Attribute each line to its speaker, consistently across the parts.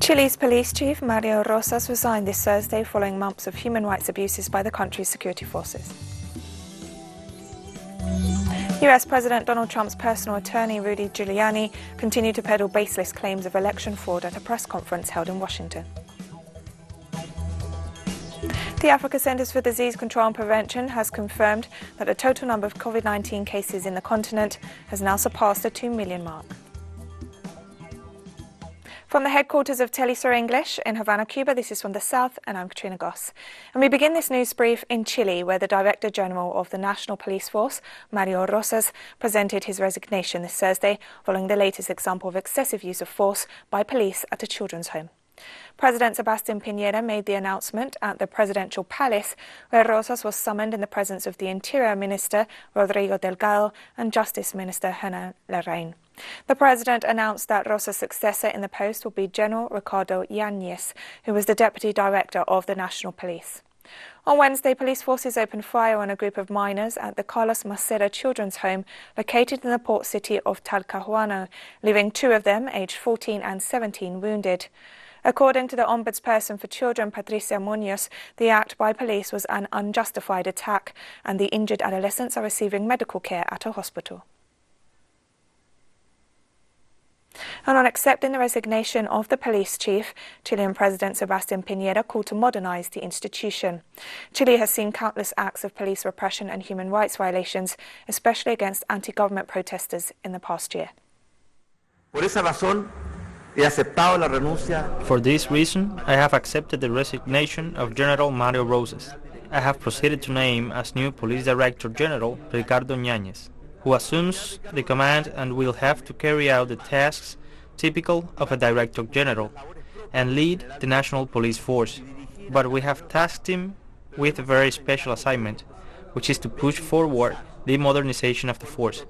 Speaker 1: Chile's police chief, Mario Rosas, resigned this Thursday following months of human rights abuses by the country's security forces. US President Donald Trump's personal attorney, Rudy Giuliani, continued to peddle baseless claims of election fraud at a press conference held in Washington. The Africa Centers for Disease Control and Prevention has confirmed that the total number of COVID-19 cases in the continent has now surpassed the 2 million mark. From the headquarters of teleSUR English in Havana, Cuba, this is From the South, and I'm Katrina Goss. And we begin this news brief in Chile, where the Director General of the National Police Force, Mario Rosas, presented his resignation this Thursday following the latest example of excessive use of force by police at a children's home. President Sebastián Piñera made the announcement at the presidential palace, where Rosas was summoned in the presence of the Interior Minister, Rodrigo Delgado, and Justice Minister, Hernán Larraín. The president announced that Rosas' successor in the post will be General Ricardo Yáñez, who was the deputy director of the National Police. On Wednesday, police forces opened fire on a group of minors at the Carlos Macera Children's Home located in the port city of Talcahuano, leaving two of them, aged 14 and 17, wounded. According to the Ombudsperson for Children, Patricia Muñoz, the act by police was an unjustified attack, and the injured adolescents are receiving medical care at a hospital. And on accepting the resignation of the police chief, Chilean President Sebastián Piñera called to modernize the institution. Chile has seen countless acts of police repression and human rights violations, especially against anti-government protesters in the past year.
Speaker 2: For this reason, I have accepted the resignation of General Mario Rosas. I have proceeded to name as new Police Director General Ricardo Yáñez, who assumes the command and will have to carry out the tasks typical of a Director General and lead the National Police Force. But we have tasked him with a very special assignment, which is to push forward the modernization of the force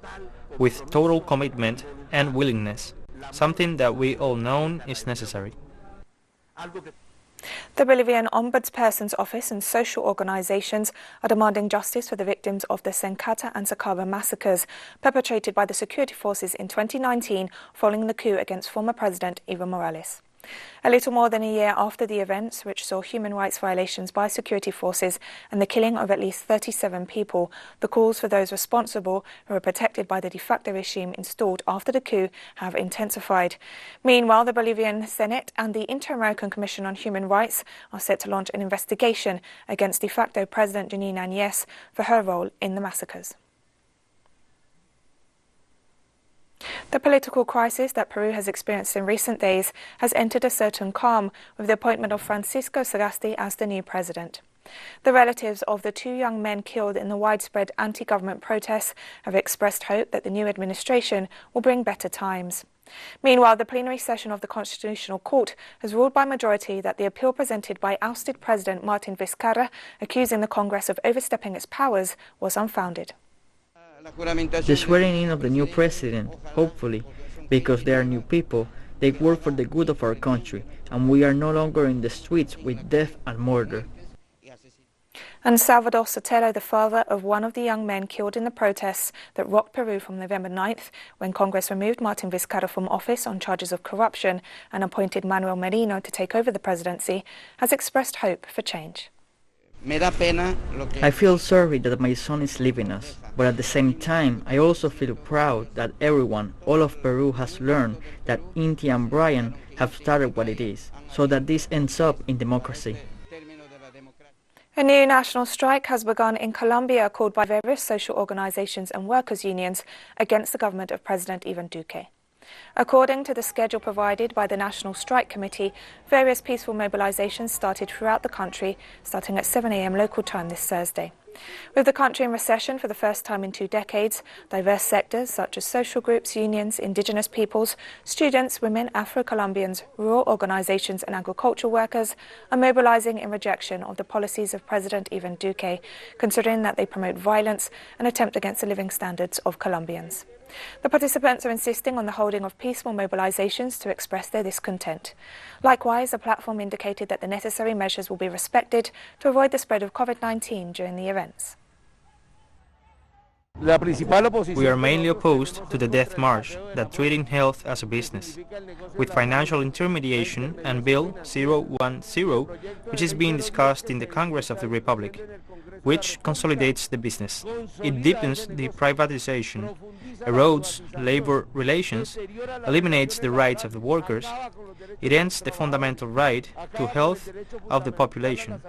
Speaker 2: with total commitment and willingness, something that we all know is necessary.
Speaker 1: The Bolivian Ombudsperson's Office and social organizations are demanding justice for the victims of the Senkata and Sacaba massacres perpetrated by the security forces in 2019 following the coup against former President Evo Morales. A little more than a year after the events, which saw human rights violations by security forces and the killing of at least 37 people, the calls for those responsible who are protected by the de facto regime installed after the coup have intensified. Meanwhile, the Bolivian Senate and the Inter-American Commission on Human Rights are set to launch an investigation against de facto President Janine Áñez for her role in the massacres. The political crisis that Peru has experienced in recent days has entered a certain calm with the appointment of Francisco Sagasti as the new president. The relatives of the two young men killed in the widespread anti-government protests have expressed hope that the new administration will bring better times. Meanwhile, the plenary session of the Constitutional Court has ruled by majority that the appeal presented by ousted President Martin Vizcarra, accusing the Congress of overstepping its powers, was unfounded.
Speaker 3: The swearing in of the new president, hopefully, because they are new people, they work for the good of our country, and we are no longer in the streets with death and murder.
Speaker 1: And Salvador Sotelo, the father of one of the young men killed in the protests that rocked Peru from November 9th, when Congress removed Martin Vizcarra from office on charges of corruption and appointed Manuel Merino to take over the presidency, has expressed hope for change.
Speaker 3: I feel sorry that my son is leaving us, but at the same time I also feel proud that everyone, all of Peru, has learned that Inti and Brian have started what it is, so that this ends up in democracy.
Speaker 1: A new national strike has begun in Colombia, called by various social organizations and workers' unions against the government of President Iván Duque. According to the schedule provided by the National Strike Committee, various peaceful mobilizations started throughout the country, starting at 7 a.m. local time this Thursday. With the country in recession for the first time in 2 decades, diverse sectors such as social groups, unions, indigenous peoples, students, women, Afro-Colombians, rural organizations and agricultural workers are mobilizing in rejection of the policies of President Iván Duque, considering that they promote violence and attempt against the living standards of Colombians. The participants are insisting on the holding of peaceful mobilizations to express their discontent. Likewise, the platform indicated that the necessary measures will be respected to avoid the spread of COVID-19 during the events.
Speaker 2: We are mainly opposed to the death march that treating health as a business, with financial intermediation and Bill 010, which is being discussed in the Congress of the Republic, which consolidates the business. It deepens the privatization, erodes labor relations, eliminates the rights of the workers. It ends the fundamental right to health of the population,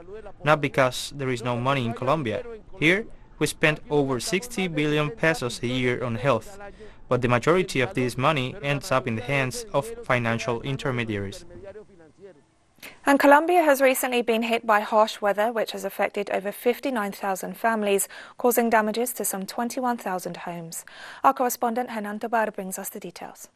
Speaker 2: not because there is no money in Colombia. Here, we spend over 60 billion pesos a year on health, but the majority of this money ends up in the hands of financial intermediaries.
Speaker 1: And Colombia has recently been hit by harsh weather, which has affected over 59,000 families, causing damages to some 21,000 homes. Our correspondent Hernan Tobar brings us the details.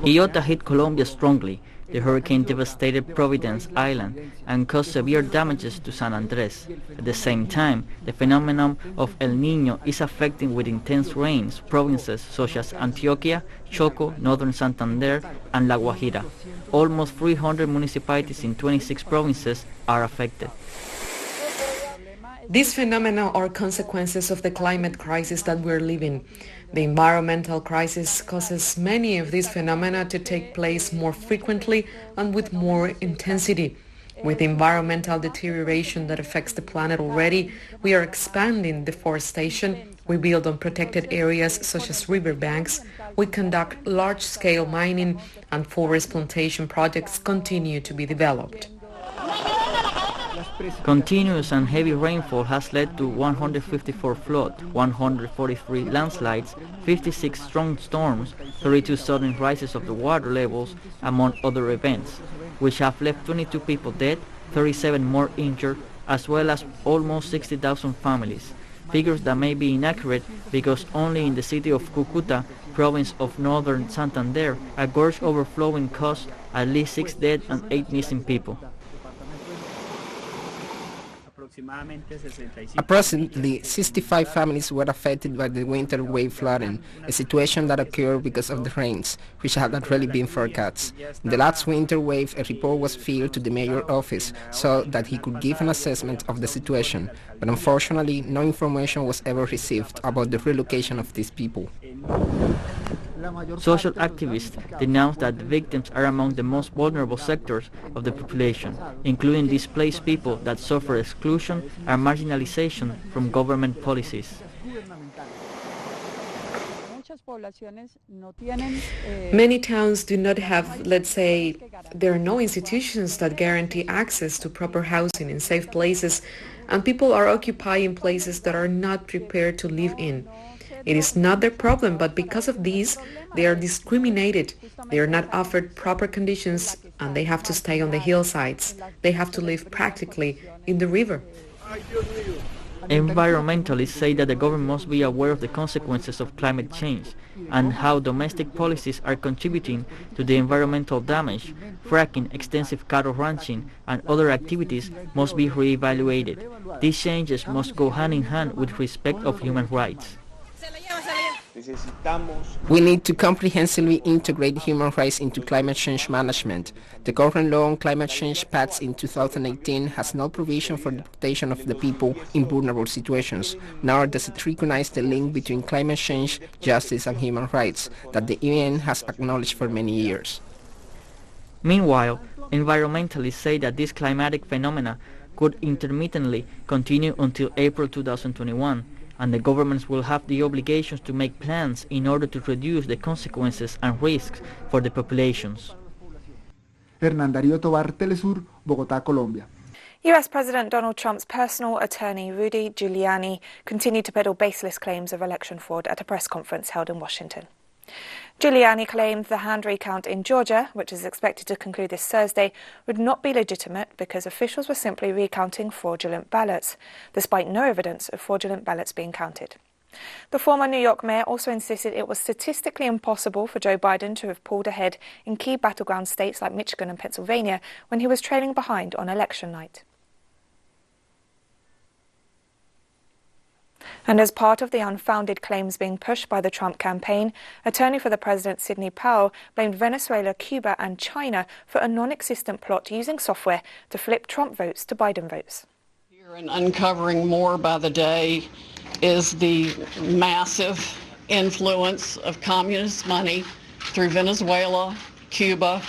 Speaker 3: Iota hit Colombia strongly. The hurricane devastated Providence Island and caused severe damages to San Andres. At the same time, the phenomenon of El Niño is affecting with intense rains provinces such as Antioquia, Choco, Northern Santander, and La Guajira. Almost 300 municipalities in 26 provinces are affected.
Speaker 4: These phenomena are consequences of the climate crisis that we're living. The environmental crisis causes many of these phenomena to take place more frequently and with more intensity. With environmental deterioration that affects the planet already, we are expanding deforestation. We build on protected areas such as riverbanks. We conduct large-scale mining, and forest plantation projects continue to be developed.
Speaker 3: Continuous and heavy rainfall has led to 154 floods, 143 landslides, 56 strong storms, 32 sudden rises of the water levels, among other events, which have left 22 people dead, 37 more injured, as well as almost 60,000 families. Figures that may be inaccurate because only in the city of Cúcuta, province of Northern Santander, a gorge overflowing caused at least 6 dead and 8 missing people.
Speaker 5: Approximately 65 families were affected by the winter wave flooding, a situation that occurred because of the rains, which had already been forecast. In the last winter wave, a report was filed to the mayor's office so that he could give an assessment of the situation, but unfortunately no information was ever received about the relocation of these people.
Speaker 3: Social activists denounce that the victims are among the most vulnerable sectors of the population, including displaced people that suffer exclusion and marginalization from government policies.
Speaker 4: Many towns do not have, let's say, there are no institutions that guarantee access to proper housing in safe places, and people are occupying places that are not prepared to live in. It is not their problem, but because of these, they are discriminated. They are not offered proper conditions, and they have to stay on the hillsides. They have to live practically in the river.
Speaker 3: Environmentalists say that the government must be aware of the consequences of climate change and how domestic policies are contributing to the environmental damage. Fracking, extensive cattle ranching, and other activities must be reevaluated. These changes must go hand in hand with respect of human rights.
Speaker 5: We need to comprehensively integrate human rights into climate change management. The current law on climate change passed in 2018 has no provision for the protection of the people in vulnerable situations, nor does it recognize the link between climate change, justice and human rights that the UN has acknowledged for many years.
Speaker 3: Meanwhile, environmentalists say that this climatic phenomena could intermittently continue until April 2021. And the governments will have the obligations to make plans in order to reduce the consequences and risks for the populations.
Speaker 6: Hernan Tobar, teleSUR, Bogotá, Colombia.
Speaker 1: US President Donald Trump's personal attorney, Rudy Giuliani, continued to peddle baseless claims of election fraud at a press conference held in Washington. Giuliani claimed the hand recount in Georgia, which is expected to conclude this Thursday, would not be legitimate because officials were simply recounting fraudulent ballots, despite no evidence of fraudulent ballots being counted. The former New York mayor also insisted it was statistically impossible for Joe Biden to have pulled ahead in key battleground states like Michigan and Pennsylvania when he was trailing behind on election night. And as part of the unfounded claims being pushed by the Trump campaign, attorney for the president Sidney Powell blamed Venezuela, Cuba and China for a non-existent plot using software to flip Trump votes to Biden votes.
Speaker 7: And uncovering more by the day is the massive influence of communist money through Venezuela, Cuba,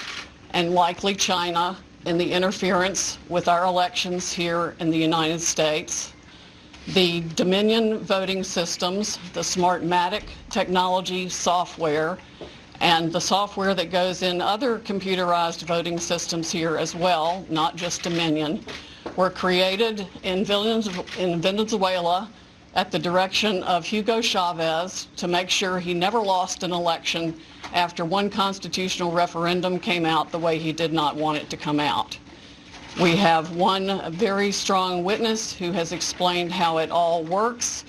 Speaker 7: and likely China in the interference with our elections here in the United States. The Dominion voting systems, the Smartmatic technology software, and the software that goes in other computerized voting systems here as well, not just Dominion, were created in Venezuela at the direction of Hugo Chavez to make sure he never lost an election after one constitutional referendum came out the way he did not want it to come out. We have one very strong witness who has explained how it all works.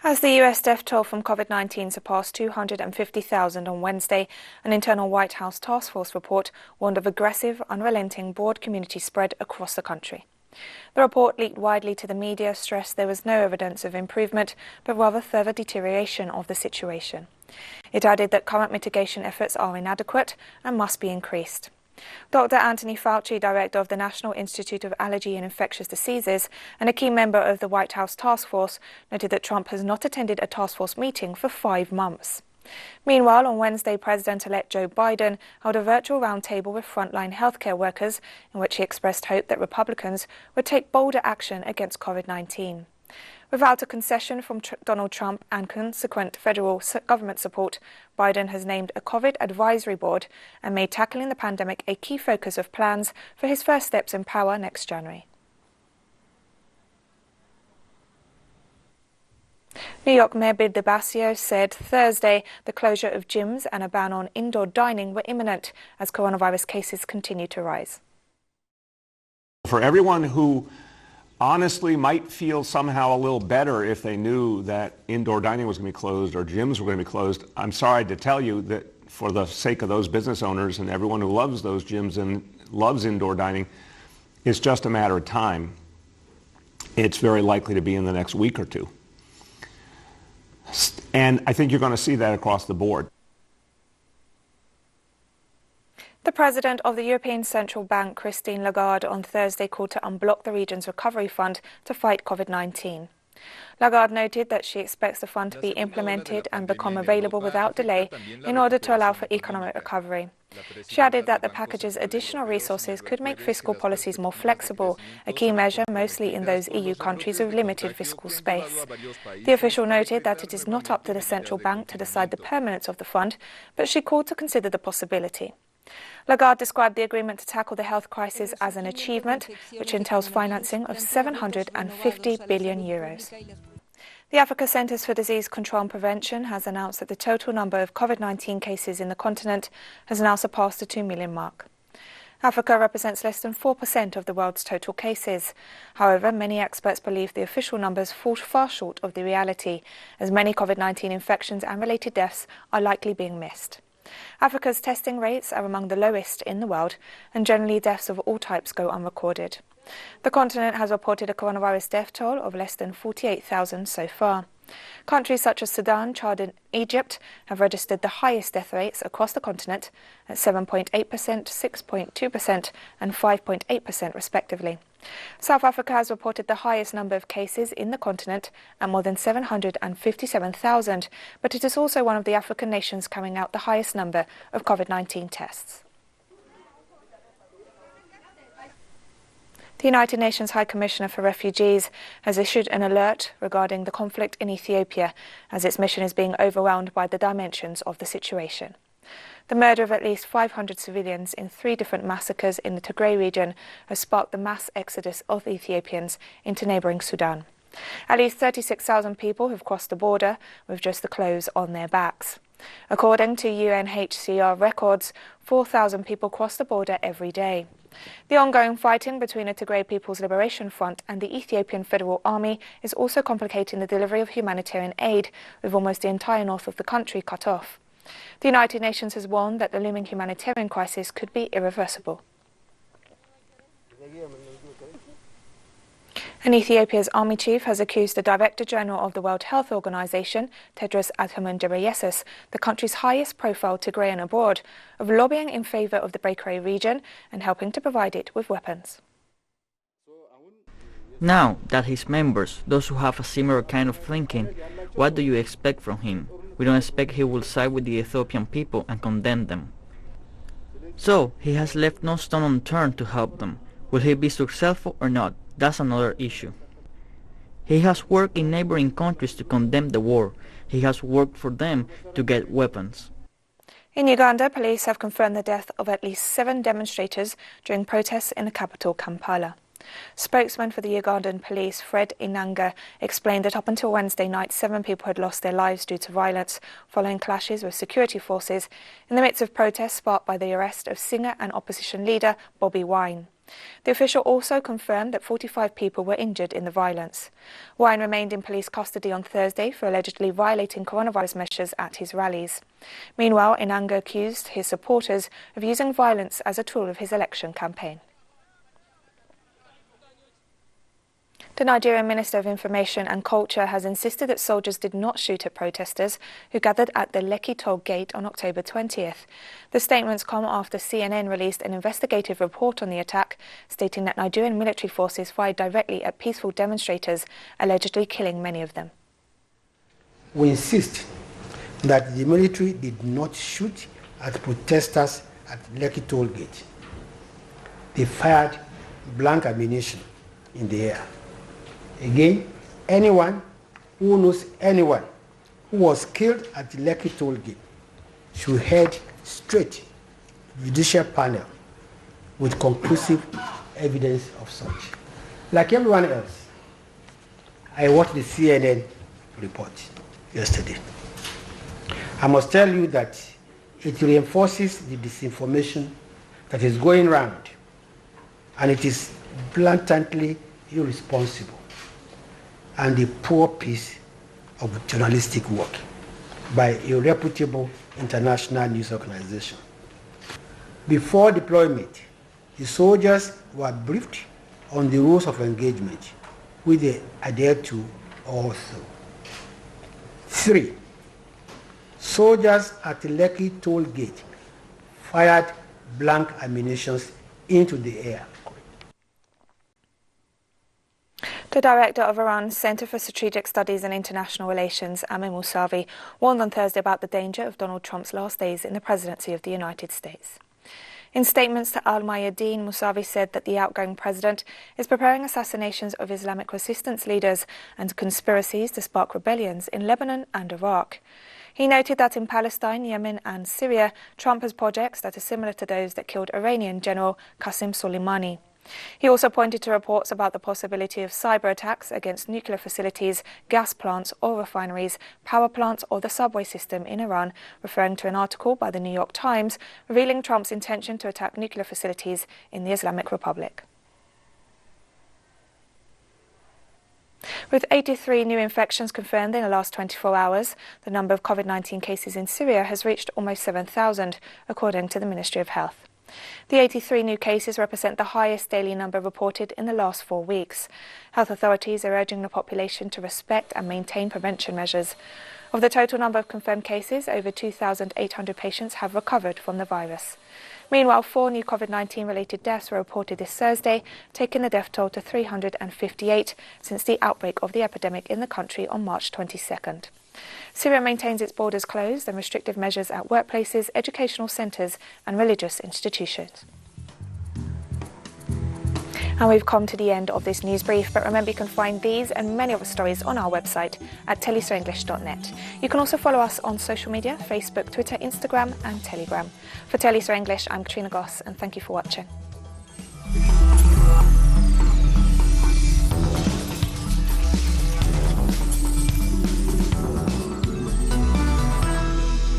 Speaker 1: As the US death toll from COVID-19 surpassed 250,000 on Wednesday, an internal White House task force report warned of aggressive, unrelenting broad community spread across the country. The report, leaked widely to the media, stressed there was no evidence of improvement, but rather further deterioration of the situation. It added that current mitigation efforts are inadequate and must be increased. Dr. Anthony Fauci, director of the National Institute of Allergy and Infectious Diseases and a key member of the White House task force, noted that Trump has not attended a task force meeting for 5 months. Meanwhile, on Wednesday, President-elect Joe Biden held a virtual roundtable with frontline healthcare workers in which he expressed hope that Republicans would take bolder action against COVID-19. Without a concession from Donald Trump and consequent federal government support, Biden has named a COVID advisory board and made tackling the pandemic a key focus of plans for his first steps in power next January. New York Mayor Bill de Blasio said Thursday the closure of gyms and a ban on indoor dining were imminent as coronavirus cases continue to rise.
Speaker 8: For everyone who honestly might feel somehow a little better if they knew that indoor dining was going to be closed or gyms were going to be closed, I'm sorry to tell you that for the sake of those business owners and everyone who loves those gyms and loves indoor dining, it's just a matter of time. It's very likely to be in the next week or two. And I think you're going to see that across the board.
Speaker 1: The president of the European Central Bank, Christine Lagarde, on Thursday called to unblock the region's recovery fund to fight COVID-19. Lagarde noted that she expects the fund to be implemented and become available without delay in order to allow for economic recovery. She added that the package's additional resources could make fiscal policies more flexible, a key measure mostly in those EU countries with limited fiscal space. The official noted that it is not up to the central bank to decide the permanence of the fund, but she called to consider the possibility. Lagarde described the agreement to tackle the health crisis as an achievement, which entails financing of €750 billion. The Africa Centres for Disease Control and Prevention has announced that the total number of COVID-19 cases in the continent has now surpassed the 2 million mark. Africa represents less than 4% of the world's total cases. However, many experts believe the official numbers fall far short of the reality, as many COVID-19 infections and related deaths are likely being missed. Africa's testing rates are among the lowest in the world, and generally deaths of all types go unrecorded. The continent has reported a coronavirus death toll of less than 48,000 so far. Countries such as Sudan, Chad and Egypt have registered the highest death rates across the continent at 7.8%, 6.2% and 5.8% respectively. South Africa has reported the highest number of cases in the continent at more than 757,000, but it is also one of the African nations carrying out the highest number of COVID-19 tests. The United Nations High Commissioner for Refugees has issued an alert regarding the conflict in Ethiopia, as its mission is being overwhelmed by the dimensions of the situation. The murder of at least 500 civilians in 3 different massacres in the Tigray region has sparked the mass exodus of Ethiopians into neighbouring Sudan. At least 36,000 people have crossed the border with just the clothes on their backs. According to UNHCR records, 4,000 people cross the border every day. The ongoing fighting between the Tigray People's Liberation Front and the Ethiopian Federal Army is also complicating the delivery of humanitarian aid, with almost the entire north of the country cut off. The United Nations has warned that the looming humanitarian crisis could be irreversible. And Ethiopia's army chief has accused the Director General of the World Health Organization, Tedros Adhanom Ghebreyesus, the country's highest profile Tigrayan abroad, of lobbying in favor of the breakaway region and helping to provide it with weapons.
Speaker 3: Now that his members, those who have a similar kind of thinking, what do you expect from him? We don't expect he will side with the Ethiopian people and condemn them. So, he has left no stone unturned to help them. Will he be successful or not? That's another issue. He has worked in neighboring countries to condemn the war. He has worked for them to get weapons.
Speaker 1: In Uganda, police have confirmed the death of at least 7 demonstrators during protests in the capital, Kampala. Spokesman for the Ugandan police, Fred Inanga, explained that up until Wednesday night, 7 people had lost their lives due to violence following clashes with security forces in the midst of protests sparked by the arrest of singer and opposition leader Bobi Wine. The official also confirmed that 45 people were injured in the violence. Wine remained in police custody on Thursday for allegedly violating coronavirus measures at his rallies. Meanwhile, Inanga accused his supporters of using violence as a tool of his election campaign. The Nigerian Minister of Information and Culture has insisted that soldiers did not shoot at protesters who gathered at the Lekki toll gate on October 20th. The statements come after CNN released an investigative report on the attack, stating that Nigerian military forces fired directly at peaceful demonstrators, allegedly killing many of them.
Speaker 9: We insist that the military did not shoot at protesters at Lekki toll gate. They fired blank ammunition in the air. Again, anyone who knows anyone who was killed at the Lekki toll gate should head straight to the judicial panel with conclusive evidence of such. Like everyone else, I watched the CNN report yesterday. I must tell you that it reinforces the disinformation that is going around, and it is blatantly irresponsible and a poor piece of journalistic work by a reputable international news organization. Before deployment, the soldiers were briefed on the rules of engagement, which they adhered to also. 3. Soldiers at the Lekki toll gate fired blank ammunition into the air.
Speaker 1: The director of Iran's Center for Strategic Studies and International Relations, Amir Mousavi, warned on Thursday about the danger of Donald Trump's last days in the presidency of the United States. In statements to Al Mayadeen, Mousavi said that the outgoing president is preparing assassinations of Islamic resistance leaders and conspiracies to spark rebellions in Lebanon and Iraq. He noted that in Palestine, Yemen and Syria, Trump has projects that are similar to those that killed Iranian General Qasem Soleimani. He also pointed to reports about the possibility of cyber attacks against nuclear facilities, gas plants, oil refineries, power plants or the subway system in Iran, referring to an article by the New York Times revealing Trump's intention to attack nuclear facilities in the Islamic Republic. With 83 new infections confirmed in the last 24 hours, the number of COVID-19 cases in Syria has reached almost 7,000, according to the Ministry of Health. The 83 new cases represent the highest daily number reported in the last 4 weeks. Health authorities are urging the population to respect and maintain prevention measures. Of the total number of confirmed cases, over 2,800 patients have recovered from the virus. Meanwhile, 4 new COVID-19 related deaths were reported this Thursday, taking the death toll to 358 since the outbreak of the epidemic in the country on March 22nd. Syria maintains its borders closed and restrictive measures at workplaces, educational centres and religious institutions. And we've come to the end of this news brief, but remember you can find these and many other stories on our website at telesurenglish.net. You can also follow us on social media, Facebook, Twitter, Instagram and Telegram. For teleSUR English, I'm Katrina Goss and thank you for watching.